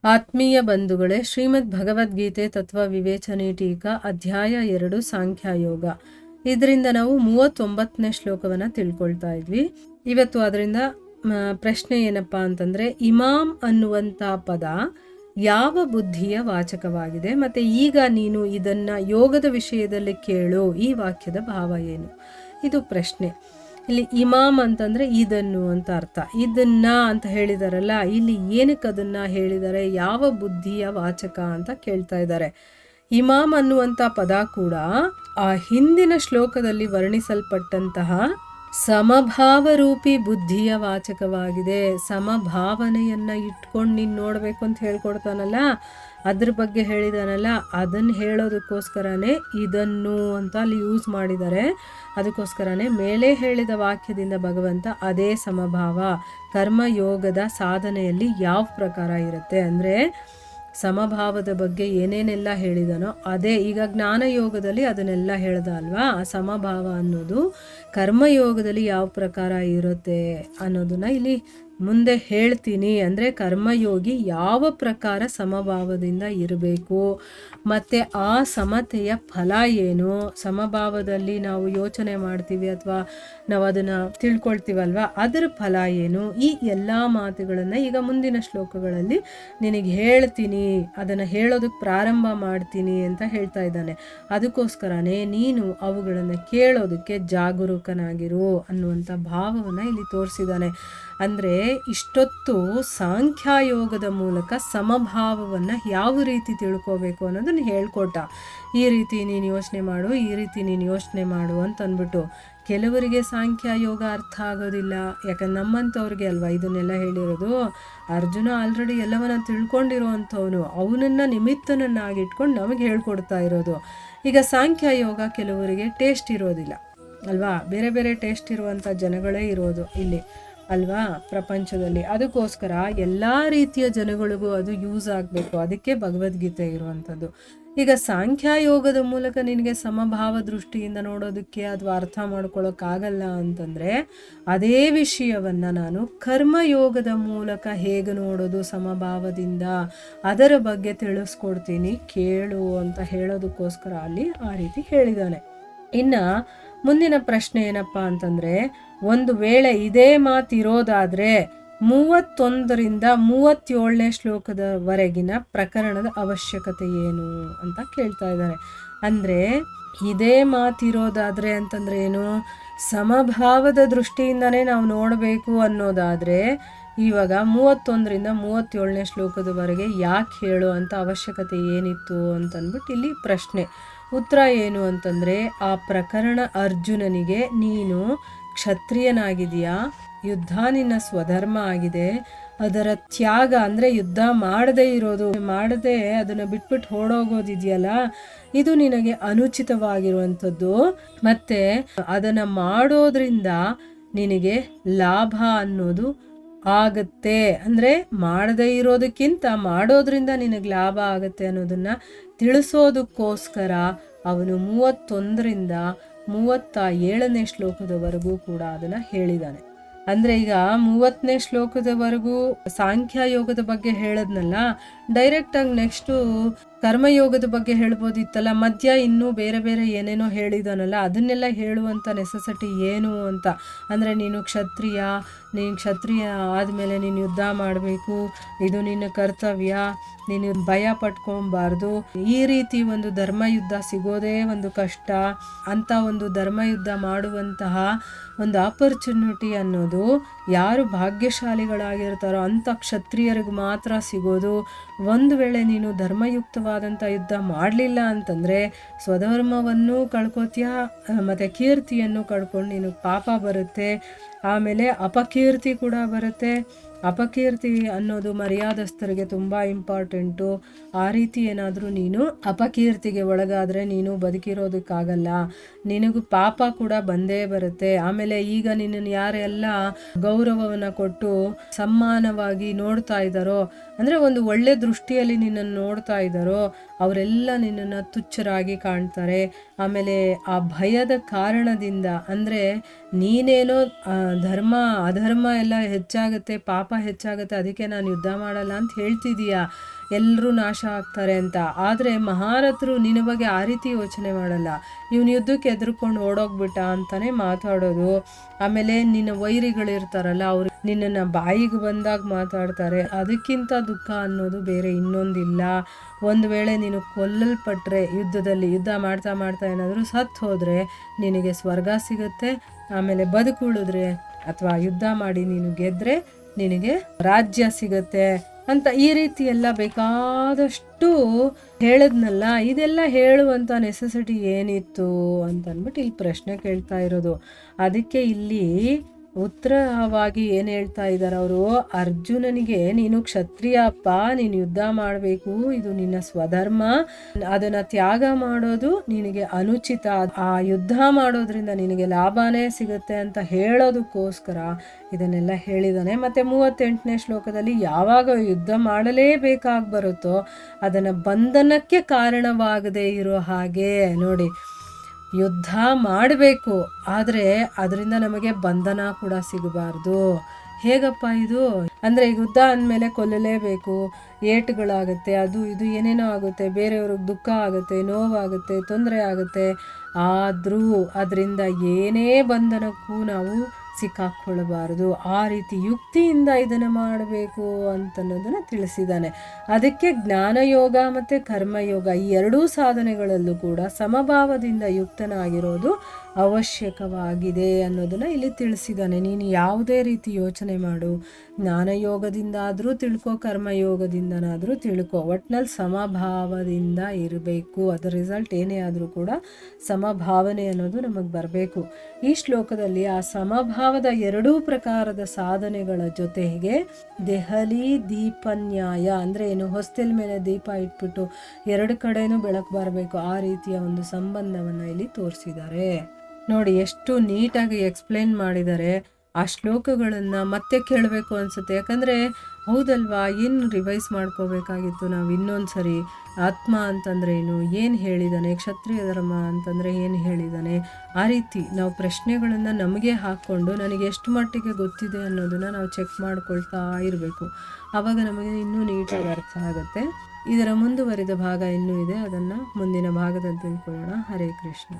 ಆತ್ಮೀಯ ಬಂಧುಗಳೇ, ಶ್ರೀಮದ್ ಭಗವದ್ಗೀತೆ ತತ್ವ ವಿವೇಚನೆ ಟೀಕಾ ಅಧ್ಯಾಯ 2 ಸಾಂಖ್ಯಯೋಗ. ಇದರಿಂದ ನಾವು 39ನೇ ಶ್ಲೋಕವನ್ನು ತಿಳ್ಕೊಳ್ತಾ ಇದ್ವಿ. ಇವತ್ತು ಅದರಿಂದ ಪ್ರಶ್ನೆ ಏನಪ್ಪಾ ಅಂತಂದ್ರೆ, ಇಮಾಮ್ ಅನ್ನುವಂಥ ಪದ ಯಾವ ಬುದ್ಧಿಯ ವಾಚಕವಾಗಿದೆ, ಮತ್ತೆ ಈಗ ನೀನು ಇದನ್ನ ಯೋಗದ ವಿಷಯದಲ್ಲಿ ಕೇಳು, ಈ ವಾಕ್ಯದ ಭಾವ ಏನು? ಇದು ಪ್ರಶ್ನೆ. ಇಲ್ಲಿ ಇಮಾಮ್ ಅಂತಂದ್ರೆ ಇದನ್ನು ಅಂತ ಅರ್ಥ. ಇದನ್ನ ಅಂತ ಹೇಳಿದಾರಲ್ಲ, ಇಲ್ಲಿ ಏನಕ್ಕೆ ಅದನ್ನ ಹೇಳಿದ್ದಾರೆ, ಯಾವ ಬುದ್ಧಿಯ ವಾಚಕ ಅಂತ ಕೇಳ್ತಾ ಇದ್ದಾರೆ. ಇಮಾಮ್ ಅನ್ನುವಂಥ ಪದ ಕೂಡ ಆ ಹಿಂದಿನ ಶ್ಲೋಕದಲ್ಲಿ ವರ್ಣಿಸಲ್ಪಟ್ಟಂತಹ ಸಮಭಾವರೂಪಿ ಬುದ್ಧಿಯ ವಾಚಕವಾಗಿದೆ. ಸಮಭಾವನೆಯನ್ನ ಇಟ್ಕೊಂಡು ನೀನು ನೋಡ್ಬೇಕು ಅಂತ ಹೇಳ್ಕೊಡ್ತಾನಲ್ಲ, ಅದ್ರ ಬಗ್ಗೆ ಹೇಳಿದಾನಲ್ಲ, ಅದನ್ನು ಹೇಳೋದಕ್ಕೋಸ್ಕರನೇ ಇದನ್ನು ಅಂತ ಅಲ್ಲಿ ಯೂಸ್ ಮಾಡಿದ್ದಾರೆ. ಅದಕ್ಕೋಸ್ಕರನೇ ಮೇಲೆ ಹೇಳಿದ ವಾಕ್ಯದಿಂದ ಭಗವಂತ ಅದೇ ಸಮಭಾವ ಕರ್ಮಯೋಗದ ಸಾಧನೆಯಲ್ಲಿ ಯಾವ ಪ್ರಕಾರ ಇರುತ್ತೆ ಅಂದರೆ, ಸಮಭಾವದ ಬಗ್ಗೆ ಏನೇನೆಲ್ಲ ಹೇಳಿದನೋ ಅದೇ ಈಗ ಜ್ಞಾನಯೋಗದಲ್ಲಿ ಅದನ್ನೆಲ್ಲ ಹೇಳ್ದ ಅಲ್ವಾ. ಆ ಸಮಭಾವ ಅನ್ನೋದು ಕರ್ಮಯೋಗದಲ್ಲಿ ಯಾವ ಪ್ರಕಾರ ಇರುತ್ತೆ ಅನ್ನೋದನ್ನ ಇಲ್ಲಿ ಮುಂದೆ ಹೇಳ್ತೀನಿ. ಅಂದರೆ ಕರ್ಮಯೋಗಿ ಯಾವ ಪ್ರಕಾರ ಸಮಭಾವದಿಂದ ಇರಬೇಕು, ಮತ್ತು ಆ ಸಮತೆಯ ಫಲ ಏನು, ಸಮಭಾವದಲ್ಲಿ ನಾವು ಯೋಚನೆ ಮಾಡ್ತೀವಿ ಅಥವಾ ನಾವು ಅದನ್ನು ತಿಳ್ಕೊಳ್ತೀವಲ್ವ, ಅದರ ಫಲ ಏನು, ಈ ಎಲ್ಲ ಮಾತುಗಳನ್ನು ಈಗ ಮುಂದಿನ ಶ್ಲೋಕಗಳಲ್ಲಿ ನಿನಗೆ ಹೇಳ್ತೀನಿ, ಅದನ್ನು ಹೇಳೋದಕ್ಕೆ ಪ್ರಾರಂಭ ಮಾಡ್ತೀನಿ ಅಂತ ಹೇಳ್ತಾ ಇದ್ದಾನೆ. ಅದಕ್ಕೋಸ್ಕರನೇ ನೀನು ಅವುಗಳನ್ನು ಕೇಳೋದಕ್ಕೆ ಜಾಗರೂಕನಾಗಿರು ಅನ್ನುವಂಥ ಭಾವವನ್ನು ಇಲ್ಲಿ ತೋರಿಸಿದ್ದಾನೆ. ಅಂದರೆ ಇಷ್ಟೊತ್ತು ಸಾಂಖ್ಯಯೋಗದ ಮೂಲಕ ಸಮಭಾವವನ್ನು ಯಾವ ರೀತಿ ತಿಳ್ಕೋಬೇಕು ಅನ್ನೋದನ್ನು ಹೇಳ್ಕೊಟ್ಟ. ಈ ರೀತಿ ನೀನು ಯೋಚನೆ ಮಾಡು, ಈ ರೀತಿ ನೀನು ಯೋಚನೆ ಮಾಡು ಅಂತ ಅಂದ್ಬಿಟ್ಟು. ಕೆಲವರಿಗೆ ಸಾಂಖ್ಯಯೋಗ ಅರ್ಥ ಆಗೋದಿಲ್ಲ, ಯಾಕಂದ್ರೆ ನಮ್ಮಂಥವ್ರಿಗೆ ಅಲ್ವಾ ಇದನ್ನೆಲ್ಲ ಹೇಳಿರೋದು. ಅರ್ಜುನ ಆಲ್ರೆಡಿ ಎಲ್ಲವನ್ನ ತಿಳ್ಕೊಂಡಿರೋವಂಥವನು, ಅವನನ್ನು ನಿಮಿತ್ತನನ್ನಾಗಿಟ್ಕೊಂಡು ನಮಗೆ ಹೇಳ್ಕೊಡ್ತಾ ಇರೋದು. ಈಗ ಸಾಂಖ್ಯಯೋಗ ಕೆಲವರಿಗೆ ಟೇಸ್ಟ್ ಇರೋದಿಲ್ಲ ಅಲ್ವಾ, ಬೇರೆ ಬೇರೆ ಟೇಸ್ಟ್ ಇರುವಂಥ ಜನಗಳೇ ಇರೋದು ಇಲ್ಲಿ ಅಲ್ವಾ ಪ್ರಪಂಚದಲ್ಲಿ. ಅದಕ್ಕೋಸ್ಕರ ಎಲ್ಲ ರೀತಿಯ ಜನಗಳಿಗೂ ಅದು ಯೂಸ್ ಆಗಬೇಕು, ಅದಕ್ಕೆ ಭಗವದ್ಗೀತೆ ಇರುವಂಥದ್ದು. ಈಗ ಸಾಂಖ್ಯಯೋಗದ ಮೂಲಕ ನಿನಗೆ ಸಮಭಾವ ದೃಷ್ಟಿಯಿಂದ ನೋಡೋದಕ್ಕೆ ಅಥವಾ ಅರ್ಥ ಮಾಡ್ಕೊಳ್ಳೋಕ್ಕಾಗಲ್ಲ ಅಂತಂದರೆ, ಅದೇ ವಿಷಯವನ್ನು ನಾನು ಕರ್ಮಯೋಗದ ಮೂಲಕ ಹೇಗೆ ನೋಡೋದು ಸಮಭಾವದಿಂದ ಅದರ ಬಗ್ಗೆ ತಿಳಿಸ್ಕೊಡ್ತೀನಿ, ಕೇಳು ಅಂತ ಹೇಳೋದಕ್ಕೋಸ್ಕರ ಅಲ್ಲಿ ಆ ರೀತಿ ಹೇಳಿದ್ದಾನೆ. ಇನ್ನು ಮುಂದಿನ ಪ್ರಶ್ನೆ ಏನಪ್ಪ ಅಂತಂದರೆ, ಒಂದು ವೇಳೆ ಇದೇ ಮಾತಿರೋದಾದರೆ 31ರಿಂದ 37ನೇ ಶ್ಲೋಕದವರೆಗಿನ ಪ್ರಕರಣದ ಅವಶ್ಯಕತೆ ಏನು ಅಂತ ಕೇಳ್ತಾ ಇದ್ದಾರೆ. ಅಂದರೆ ಇದೇ ಮಾತಿರೋದಾದರೆ ಅಂತಂದರೆ ಏನು, ಸಮಭಾವದ ದೃಷ್ಟಿಯಿಂದನೇ ನಾವು ನೋಡಬೇಕು ಅನ್ನೋದಾದರೆ ಇವಾಗ 31ರಿಂದ 37ನೇ ಶ್ಲೋಕದವರೆಗೆ ಯಾಕೆ ಹೇಳು ಅಂತ ಅವಶ್ಯಕತೆ ಏನಿತ್ತು ಅಂತಂದ್ಬಿಟ್ಟು ಇಲ್ಲಿ ಪ್ರಶ್ನೆ. ಉತ್ತರ ಏನು ಅಂತಂದರೆ, ಆ ಪ್ರಕರಣ ಅರ್ಜುನನಿಗೆ ನೀನು ಕ್ಷತ್ರಿಯನಾಗಿದೆಯಾ, ಯುದ್ಧ ನಿನ್ನ ಸ್ವಧರ್ಮ ಆಗಿದೆ, ಅದರ ತ್ಯಾಗ ಅಂದರೆ ಯುದ್ಧ ಮಾಡದೇ ಇರೋದು, ಮಾಡದೆ ಅದನ್ನು ಬಿಟ್ಬಿಟ್ಟು ಓಡೋಗೋದಿದೆಯಲ್ಲ, ಇದು ನಿನಗೆ ಅನುಚಿತವಾಗಿರುವಂಥದ್ದು. ಮತ್ತು ಅದನ್ನು ಮಾಡೋದ್ರಿಂದ ನಿನಗೆ ಲಾಭ ಅನ್ನೋದು ಆಗತ್ತೆ, ಅಂದರೆ ಮಾಡದೇ ಇರೋದಕ್ಕಿಂತ ಮಾಡೋದ್ರಿಂದ ನಿನಗೆ ಲಾಭ ಆಗತ್ತೆ ಅನ್ನೋದನ್ನು ತಿಳಿಸೋದಕ್ಕೋಸ್ಕರ ಅವನು 31ರಿಂದ 37ನೇ ಶ್ಲೋಕದವರೆಗೂ ಕೂಡ ಅದನ್ನು ಹೇಳಿದ್ದಾನೆ. ಅಂದರೆ ಈಗ 30ನೇ ಶ್ಲೋಕದವರೆಗೂ ಸಾಂಖ್ಯಯೋಗದ ಬಗ್ಗೆ ಹೇಳದ್ನಲ್ಲ, ಡೈರೆಕ್ಟಾಗಿ ನೆಕ್ಸ್ಟು ಕರ್ಮಯೋಗದ ಬಗ್ಗೆ ಹೇಳ್ಬೋದಿತ್ತಲ್ಲ, ಮಧ್ಯ ಇನ್ನೂ ಬೇರೆ ಬೇರೆ ಏನೇನೋ ಹೇಳಿದಾನಲ್ಲ, ಅದನ್ನೆಲ್ಲ ಹೇಳುವಂಥ ನೆಸೆಸಿಟಿ ಏನು ಅಂತ. ಅಂದರೆ ನೀನು ಕ್ಷತ್ರಿಯ ಆದಮೇಲೆ ನೀನು ಯುದ್ಧ ಮಾಡಬೇಕು, ಇದು ನಿನ್ನ ಕರ್ತವ್ಯ, ನೀನು ಭಯ ಪಟ್ಕೊಬಾರ್ದು, ಈ ರೀತಿ ಒಂದು ಧರ್ಮಯುದ್ಧ ಸಿಗೋದೇ ಒಂದು ಕಷ್ಟ, ಅಂತ ಒಂದು ಧರ್ಮಯುದ್ಧ ಮಾಡುವಂತಹ ಒಂದು ಆಪರ್ಚುನಿಟಿ ಅನ್ನೋದು ಯಾರು ಭಾಗ್ಯಶಾಲಿಗಳಾಗಿರ್ತಾರೋ ಅಂಥ ಕ್ಷತ್ರಿಯರಿಗೆ ಮಾತ್ರ ಸಿಗೋದು. ಒಂದು ವೇಳೆ ನೀನು ಧರ್ಮಯುಕ್ತವಾದಂಥ ಯುದ್ಧ ಮಾಡಲಿಲ್ಲ ಅಂತಂದರೆ ಸ್ವಧರ್ಮವನ್ನು ಕಳ್ಕೊತೀಯ, ಮತ್ತು ಕೀರ್ತಿಯನ್ನು ಕಳ್ಕೊಂಡು ನೀನು ಪಾಪ ಬರುತ್ತೆ, ಆಮೇಲೆ ಅಪಕೀರ್ತಿ ಕೂಡ ಬರುತ್ತೆ. ಅಪಕೀರ್ತಿ ಅನ್ನೋದು ಮರ್ಯಾದಸ್ಥರಿಗೆ ತುಂಬ ಇಂಪಾರ್ಟೆಂಟು. ಆ ರೀತಿ ಏನಾದರೂ ನೀನು ಅಪಕೀರ್ತಿಗೆ ಒಳಗಾದರೆ ನೀನು ಬದುಕಿರೋದಕ್ಕಾಗಲ್ಲ, ನಿನಗೂ ಪಾಪ ಕೂಡ ಬಂದೇ ಬರುತ್ತೆ. ಆಮೇಲೆ ಈಗ ನಿನ್ನನ್ನು ಯಾರೆಲ್ಲ ಗೌರವವನ್ನು ಕೊಟ್ಟು ಸಮ್ಮಾನವಾಗಿ ನೋಡ್ತಾ ಇದ್ದಾರೋ, ಅಂದರೆ ಒಂದು ಒಳ್ಳೆ ದೃಷ್ಟಿಯಲ್ಲಿ ನಿನ್ನನ್ನು ನೋಡ್ತಾ ಇದ್ದಾರೋ, ಅವರೆಲ್ಲ ನಿನ್ನನ್ನು ತುಚ್ಛರಾಗಿ ಕಾಣ್ತಾರೆ. ಆಮೇಲೆ ಆ ಭಯದ ಕಾರಣದಿಂದ, ಅಂದರೆ ನೀನೇನೋ ಅಧರ್ಮ ಎಲ್ಲ ಹೆಚ್ಚಾಗುತ್ತೆ, ಪಾಪ ಹೆಚ್ಚಾಗುತ್ತೆ, ಅದಕ್ಕೆ ನಾನು ಯುದ್ಧ ಮಾಡಲ್ಲ ಅಂತ ಹೇಳ್ತಿದೀಯಾ, ಎಲ್ಲರೂ ನಾಶ ಆಗ್ತಾರೆ ಅಂತ. ಆದರೆ ಮಹಾರಥರು ನಿನ್ನ ಬಗ್ಗೆ ಆ ರೀತಿ ಯೋಚನೆ ಮಾಡಲ್ಲ. ಇವನು ಯುದ್ಧಕ್ಕೆ ಎದುರ್ಕೊಂಡು ಓಡೋಗ್ಬಿಟ್ಟ ಅಂತಾನೆ ಮಾತಾಡೋದು. ಆಮೇಲೆ ನಿನ್ನ ವೈರಿಗಳಿರ್ತಾರಲ್ಲ, ಅವ್ರು ನಿನ್ನನ್ನು ಬಾಯಿಗೆ ಬಂದಾಗ ಮಾತಾಡ್ತಾರೆ. ಅದಕ್ಕಿಂತ ದುಃಖ ಅನ್ನೋದು ಬೇರೆ ಇನ್ನೊಂದಿಲ್ಲ. ಒಂದು ವೇಳೆ ನೀನು ಕೊಲ್ಲಲ್ಪಟ್ರೆ ಯುದ್ಧದಲ್ಲಿ, ಯುದ್ಧ ಮಾಡ್ತಾ ಮಾಡ್ತಾ ಏನಾದರೂ ಸತ್ತು ಹೋದರೆ ನಿನಗೆ ಸ್ವರ್ಗ ಸಿಗುತ್ತೆ. ಆಮೇಲೆ ಬದುಕುಳಿದ್ರೆ ಅಥವಾ ಯುದ್ಧ ಮಾಡಿ ನೀನು ಗೆದ್ರೆ ನಿನಗೆ ರಾಜ್ಯ ಸಿಗತ್ತೆ ಅಂತ ಈ ರೀತಿ ಎಲ್ಲ ಬೇಕಾದಷ್ಟು ಹೇಳದ್ನಲ್ಲ. ಇದೆಲ್ಲ ಹೇಳುವಂಥ ನೆಸೆಸಿಟಿ ಏನಿತ್ತು ಅಂತಂದ್ಬಿಟ್ಟು ಇಲ್ಲಿ ಪ್ರಶ್ನೆ ಕೇಳ್ತಾ ಇರೋದು. ಅದಕ್ಕೆ ಇಲ್ಲಿ ಉತ್ತರವಾಗಿ ಏನು ಹೇಳ್ತಾ ಇದ್ದಾರೆ ಅವರು, ಅರ್ಜುನನಿಗೆ ನೀನು ಕ್ಷತ್ರಿಯ ಅಪ್ಪ, ನೀನು ಯುದ್ಧ ಮಾಡಬೇಕು, ಇದು ನಿನ್ನ ಸ್ವಧರ್ಮ, ಅದನ್ನ ತ್ಯಾಗ ಮಾಡೋದು ನಿನಗೆ ಅನುಚಿತ, ಆ ಯುದ್ಧ ಮಾಡೋದ್ರಿಂದ ನಿನಗೆ ಲಾಭನೇ ಸಿಗುತ್ತೆ ಅಂತ ಹೇಳೋದಕ್ಕೋಸ್ಕರ ಇದನ್ನೆಲ್ಲ ಹೇಳಿದಾನೆ. ಮತ್ತೆ 38ನೇ ಶ್ಲೋಕದಲ್ಲಿ ಯಾವಾಗ ಯುದ್ಧ ಮಾಡಲೇಬೇಕಾಗಿ ಬರುತ್ತೋ ಅದನ್ನ ಬಂಧನಕ್ಕೆ ಕಾರಣವಾಗದೇ ಇರೋ ಹಾಗೆ ನೋಡಿ, ಯುದ್ಧ ಮಾಡಬೇಕು, ಆದರೆ ಅದರಿಂದ ನಮಗೆ ಬಂಧನ ಕೂಡ ಸಿಗಬಾರ್ದು. ಹೇಗಪ್ಪ ಇದು ಅಂದರೆ, ಯುದ್ಧ ಅಂದಮೇಲೆ ಕೊಲ್ಲಲೇಬೇಕು, ಏಟುಗಳಾಗುತ್ತೆ, ಅದು ಇದು ಏನೇನೋ ಆಗುತ್ತೆ, ಬೇರೆಯವ್ರಿಗೆ ದುಃಖ ಆಗುತ್ತೆ, ನೋವಾಗುತ್ತೆ, ತೊಂದರೆ ಆಗುತ್ತೆ. ಆದರೂ ಅದರಿಂದ ಏನೇ ಬಂಧನಕ್ಕೂ ನಾವು ಸಿಕ್ಕಾಕ್ಕೊಳ್ಬಾರ್ದು. ಆ ರೀತಿ ಯುಕ್ತಿಯಿಂದ ಇದನ್ನು ಮಾಡಬೇಕು ಅಂತನ್ನೋದನ್ನು ತಿಳಿಸಿದ್ದಾನೆ. ಅದಕ್ಕೆ ಜ್ಞಾನಯೋಗ ಮತ್ತು ಕರ್ಮಯೋಗ ಈ ಎರಡೂ ಸಾಧನೆಗಳಲ್ಲೂ ಕೂಡ ಸಮಭಾವದಿಂದ ಯುಕ್ತನಾಗಿರೋದು ಅವಶ್ಯಕವಾಗಿದೆ ಅನ್ನೋದನ್ನು ಇಲ್ಲಿ ತಿಳಿಸಿದ್ದಾನೆ. ನೀನು ಯಾವುದೇ ರೀತಿ ಯೋಚನೆ ಮಾಡು, ಜ್ಞಾನಯೋಗದಿಂದಾದರೂ ತಿಳ್ಕೊ, ಕರ್ಮಯೋಗದಿಂದನಾದರೂ ತಿಳ್ಕೊ, ಒಟ್ನಲ್ಲಿ ಸಮಭಾವದಿಂದ ಇರಬೇಕು. ಅದರ ರಿಸಲ್ಟ್ ಏನೇ ಆದರೂ ಕೂಡ ಸಮಭಾವನೆ ಅನ್ನೋದು ನಮಗೆ ಬರಬೇಕು. ಈ ಶ್ಲೋಕದಲ್ಲಿ ಆ ಸಮಭಾವದ ಎರಡೂ ಪ್ರಕಾರದ ಸಾಧನೆಗಳ ಜೊತೆಗೆ ದೆಹಲಿ ದೀಪನ್ಯಾಯ ಅಂದರೆ ಏನು, ಹೊಸ್ತಿಲ್ ಮೇಲೆ ದೀಪ ಇಟ್ಬಿಟ್ಟು ಎರಡು ಕಡೆನೂ ಬೆಳಕು ಬರಬೇಕು, ಆ ರೀತಿಯ ಒಂದು ಸಂಬಂಧವನ್ನು ಇಲ್ಲಿ ತೋರಿಸಿದ್ದಾರೆ. ನೋಡಿ ಎಷ್ಟು ನೀಟಾಗಿ ಎಕ್ಸ್ಪ್ಲೇನ್ ಮಾಡಿದ್ದಾರೆ. ಆ ಶ್ಲೋಕಗಳನ್ನು ಮತ್ತೆ ಕೇಳಬೇಕು ಅನಿಸುತ್ತೆ. ಯಾಕಂದರೆ ಹೌದಲ್ವಾ, ಏನು ರಿವೈಸ್ ಮಾಡ್ಕೋಬೇಕಾಗಿತ್ತು ನಾವು ಇನ್ನೊಂದು ಸರಿ. ಆತ್ಮ ಅಂತಂದರೆ ಏನು ಹೇಳಿದ್ದಾನೆ, ಕ್ಷತ್ರಿಯ ಧರ್ಮ ಅಂತಂದರೆ ಏನು ಹೇಳಿದ್ದಾನೆ, ಆ ರೀತಿ ನಾವು ಪ್ರಶ್ನೆಗಳನ್ನು ನಮಗೆ ಹಾಕ್ಕೊಂಡು ನನಗೆ ಎಷ್ಟು ಮಟ್ಟಿಗೆ ಗೊತ್ತಿದೆ ಅನ್ನೋದನ್ನು ನಾವು ಚೆಕ್ ಮಾಡ್ಕೊಳ್ತಾ ಇರಬೇಕು. ಆವಾಗ ನಮಗೆ ಇನ್ನೂ ನೀಟಾಗಿ ಅರ್ಥ ಆಗುತ್ತೆ. ಇದರ ಮುಂದುವರಿದ ಭಾಗ ಇನ್ನೂ ಇದೆ, ಅದನ್ನು ಮುಂದಿನ ಭಾಗದಲ್ಲಿ ತಿಳ್ಕೊಳ್ಳೋಣ. ಹರೇ ಕೃಷ್ಣ.